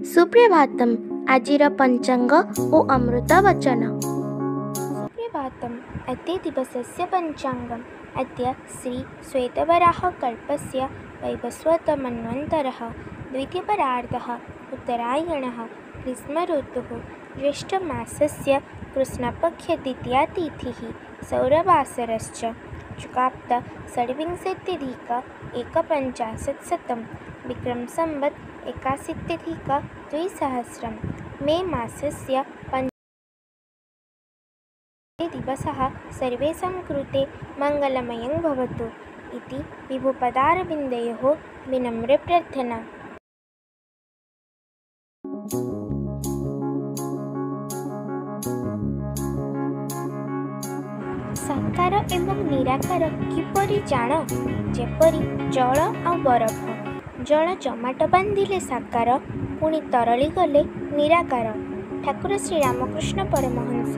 सुप्रभातम आजिर पंचांग ओ अमृत वचन। सुप्रभातम्। अद्य दिवसस्य पञ्चाङ्गम्। अद्य श्री श्वेतवराहकल्पस्य वैवस्वतमन्वन्तरः द्वितीयपरार्धः उत्तरायणः ग्रीष्मऋतुः ज्येष्ठमासस्य कृष्णपक्षद्वितीया तिथिः सौरवासरश्च चुकाप्त षड्विंशत्यधिक एकपञ्चाशत्शतं विक्रमसंवत् 81-द्विसहस्रं मे मासस्य दिवसः सर्वेषां कृते मङ्गलमयं भवतु इति विभुपदारविन्दयोः विनम्र प्रार्थना। साकार एवं निराकार किपरि जाण जेपरि जल आ बरफ। जल जमाट बांधिले साकार पुणी तरली गले निराकार। ठाकुर श्री रामकृष्ण परमहंस।